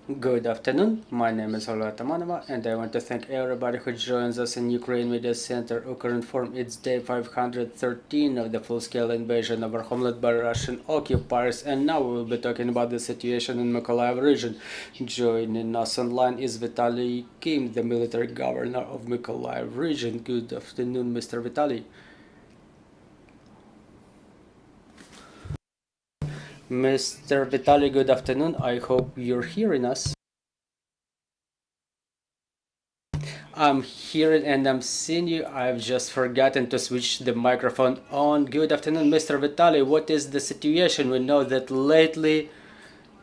Good afternoon, my name is Olga Tamanova and I want to thank everybody who joins us in Ukraine Media Center Ukrinform. It's day 513 of the full-scale invasion of our homeland by Russian occupiers, and now we will be talking about the situation in Mykolayiv region. Joining us online is Vitaly Kim, the military governor of Mykolayiv region. Good afternoon, Mr. Vitaly. Mr. Vitaly, good afternoon. I hope you're hearing us. I'm hearing and I'm seeing you. I've just forgotten to switch the microphone on. Good afternoon, Mr. Vitaly. What is the situation? We know that lately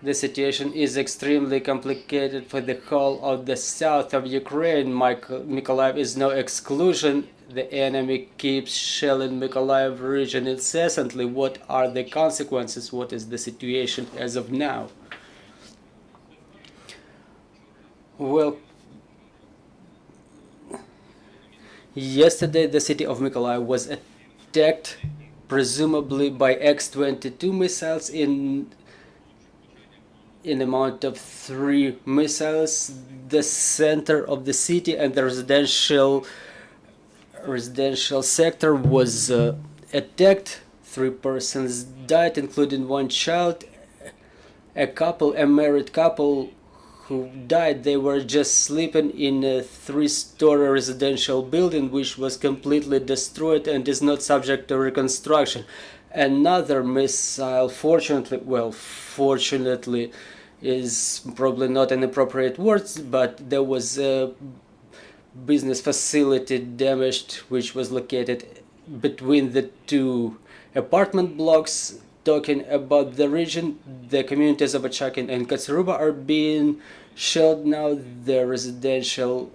the situation is extremely complicated for the whole of the south of Ukraine. Mykolaiv is no exclusion. The enemy keeps shelling Mykolaiv region incessantly. What are the consequences? What is the situation as of now? Well, yesterday the city of Mykolaiv was attacked presumably by X-22 missiles in amount of 3 missiles. The center of the city and the residential sector was attacked. 3 persons died, including 1 child. A married couple who died. They were just sleeping in a 3-story residential building which was completely destroyed and is not subject to reconstruction. Another missile, fortunately is probably not an appropriate word, but there was a business facility damaged which was located between the 2 apartment blocks. Talking about the region, the communities of Achakin and Katsaruba are being shelled now. The residential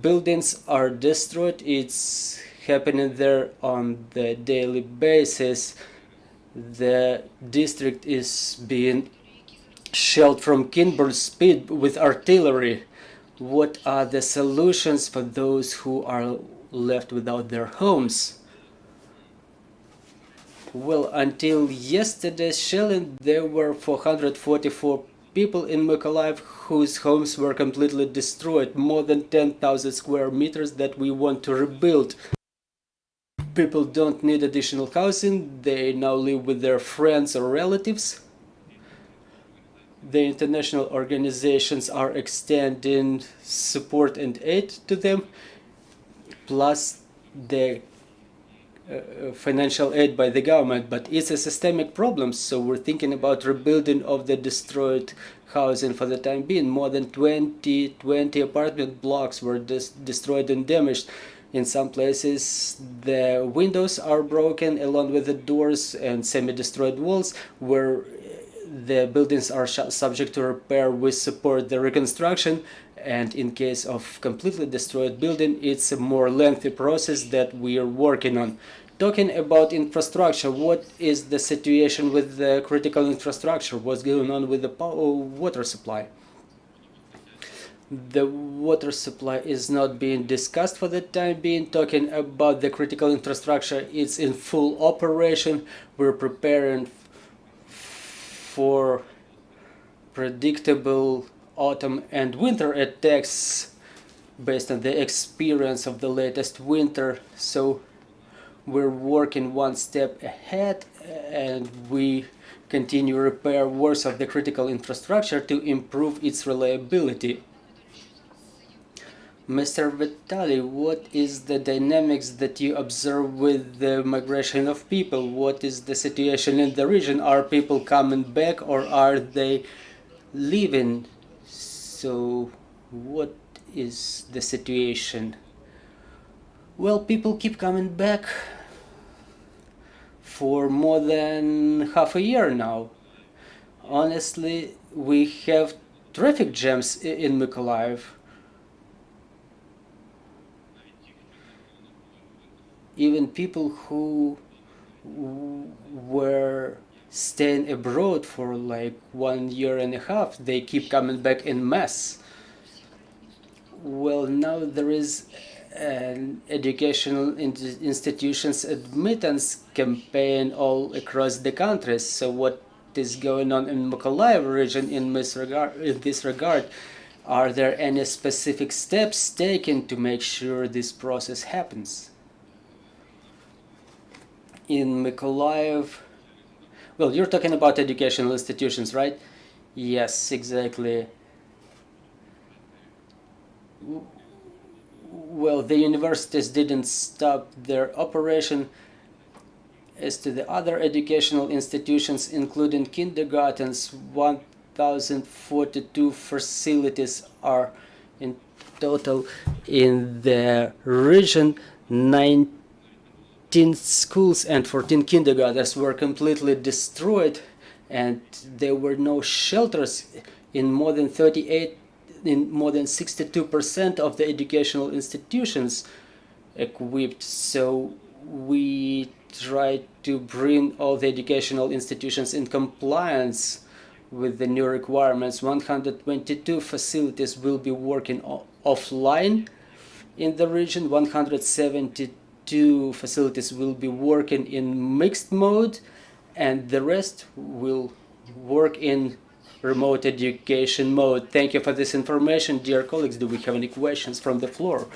buildings are destroyed. It's happening there on the daily basis. The district is being shelled from Kinburn speed with artillery. What are the solutions for those who are left without their homes? Well, until yesterday's shelling, there were 444 people in Mykolaiv whose homes were completely destroyed. More than 10,000 square meters that we want to rebuild. People don't need additional housing. They now live with their friends or relatives. The international organizations are extending support and aid to them, plus the financial aid by the government, but it's a systemic problem, so we're thinking about rebuilding of the destroyed housing for the time being. More than 20 apartment blocks were destroyed and damaged. In some places the windows are broken along with the doors and semi-destroyed walls. Where the buildings are subject to repair, we support the reconstruction, and in case of completely destroyed building, it's a more lengthy process that we are working on. Talking about infrastructure, what is the situation with the critical infrastructure? What's going on with the water supply? The water supply is not being discussed for the time being. Talking about the critical infrastructure, it's in full operation. We're preparing for predictable autumn and winter attacks based on the experience of the latest winter. So we're working one step ahead and we continue repair works of the critical infrastructure to improve its reliability. Mr. Vitaly, what is the dynamics that you observe with the migration of people? What is the situation in the region? Are people coming back or are they leaving? So what is the situation? Well, people keep coming back for more than half a year now. Honestly, we have traffic jams in Mykolaiv. Even people who were staying abroad for like 1.5 years, they keep coming back in mass. Well, now there is an educational institutions admittance campaign all across the country. So what is going on in Mykolaiv region in this regard? Are there any specific steps taken to make sure this process happens? In Mykolaiv, well, you're talking about educational institutions, right? Yes, exactly. Well, the universities didn't stop their operation. As to the other educational institutions, including kindergartens, 1,042 facilities are in total in the region. 19 schools and 14 kindergartens were completely destroyed, and there were no shelters in more than 62% of the educational institutions equipped. So we try to bring all the educational institutions in compliance with the new requirements. 122 facilities will be working offline in the region. 172 facilities will be working in mixed mode, and the rest will work in remote education mode. Thank you for this information, dear colleagues. Do we have any questions from the floor?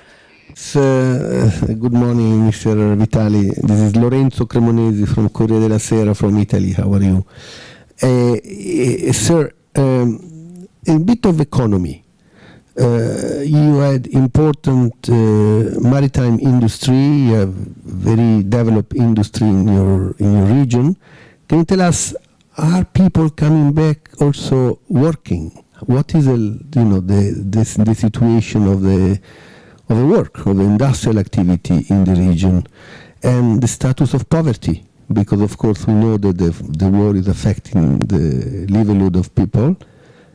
Good morning, Mr. Vitaly. This is Lorenzo Cremonesi from Corriere della Sera from Italy. How are you? Sir, a bit of economy. You had important maritime industry, you have very developed industry in your region. Can you tell us, are people coming back also working? What is the situation of the work, of the industrial activity in the region, and the status of poverty? Because of course we know that the war is affecting the livelihood of people,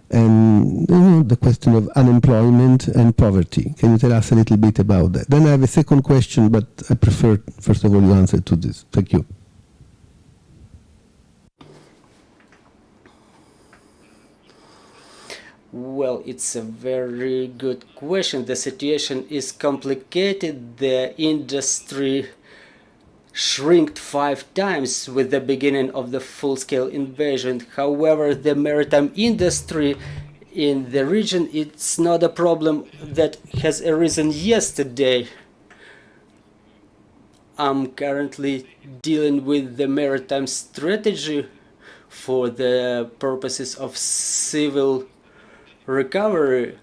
and the question of unemployment and poverty. Can you tell us a little bit about that? Then I have a second question, but I prefer first of all you answer to this. Thank you. Well, it's a very good question. The situation is complicated. The industry shrinked 5 times with the beginning of the full-scale invasion. However, the maritime industry in the region, it's not a problem that has arisen yesterday. I'm currently dealing with the maritime strategy for the purposes of civil recovery.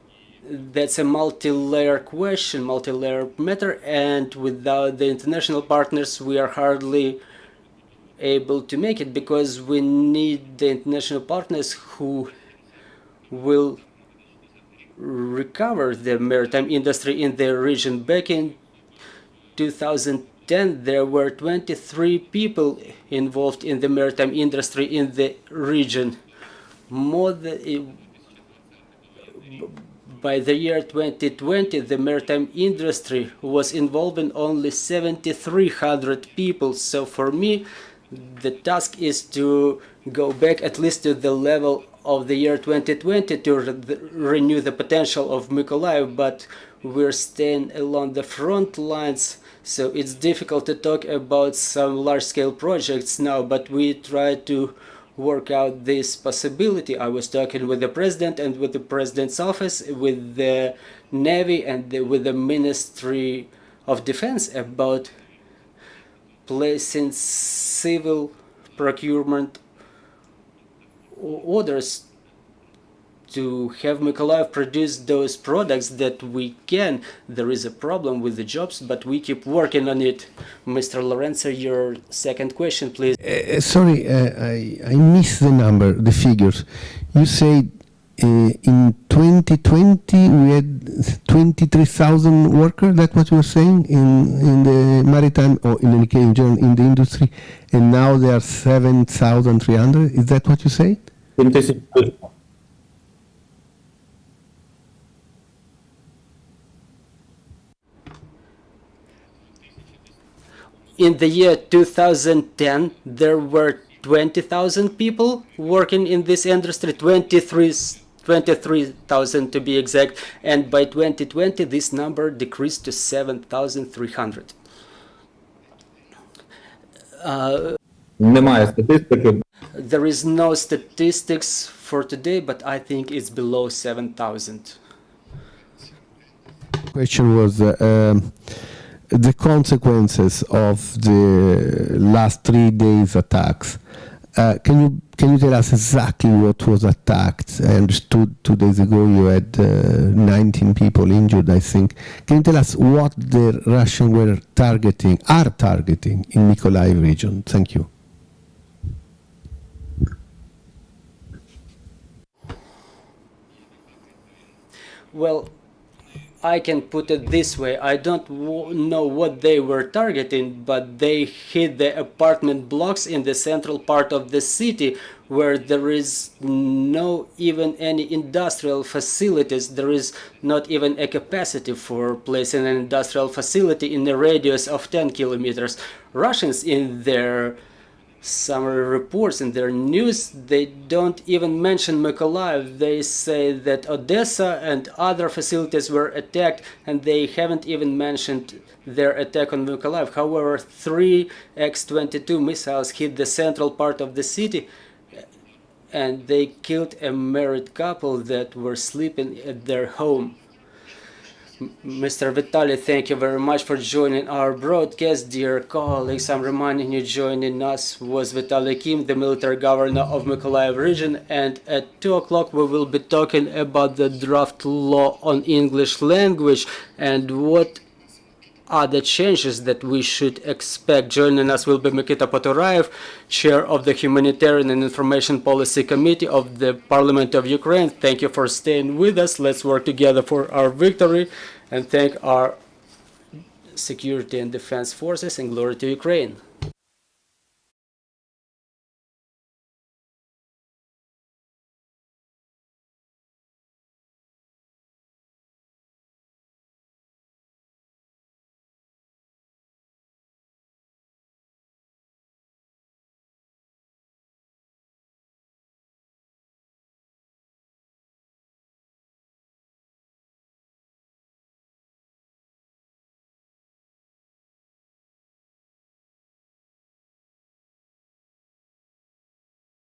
That's a multi-layer question, multi-layer matter, and without the international partners we are hardly able to make it, because we need the international partners who will recover the maritime industry in the region. Back in 2010 there were 23 people involved in the maritime industry in the region. By the year 2020, the maritime industry was involving only 7,300 people. So for me, the task is to go back at least to the level of the year 2020 to renew the potential of Mykolaiv, but we're staying along the front lines, so it's difficult to talk about some large-scale projects now, but we try to work out this possibility. I was talking with the president and with the president's office, with the Navy and with the Ministry of Defense about placing civil procurement orders to have Mykolaiv produce those products that we can. There is a problem with the jobs, but we keep working on it. Mr. Lorenzo, your second question, please. Sorry, I missed the number, the figures. You said in 2020 we had 23,000 workers. That's what you were saying in the maritime, or in any case in general in the industry, and now there are 7,300. Is that what you say? In the year 2010, there were 20,000 people working in this industry, 23,000 to be exact, and by 2020 this number decreased to 7,300. Немає статистики. There is no statistics for today, but I think it's below 7,000. Question was the consequences of the last 3 days attacks. Can you tell us exactly what was attacked? I understood 2 days ago you had 19 people injured, I think. Can you tell us what the Russians are targeting in Mykolaiv region? Thank you. Well, I can put it this way. I don't know what they were targeting, but they hit the apartment blocks in the central part of the city where there is no even any industrial facilities. There is not even a capacity for placing an industrial facility in a radius of 10 kilometers. Russians in their summary reports, in their news, they don't even mention Mykolaiv. They say that Odessa and other facilities were attacked, and they haven't even mentioned their attack on Mykolaiv. However, 3 X-22 missiles hit the central part of the city, and they killed a married couple that were sleeping at their home. Mr. Vitaly, thank you very much for joining our broadcast. Dear colleagues, I'm reminding you joining us was Vitaly Kim, the military governor of Mykolaiv region, and at 2 o'clock we will be talking about the draft law on English language and what are the changes that we should expect. Joining us will be Mikita Poturaev, chair of the Humanitarian and Information Policy Committee of the Parliament of Ukraine. Thank you for staying with us. Let's work together for our victory, and thank our security and defense forces, and glory to Ukraine.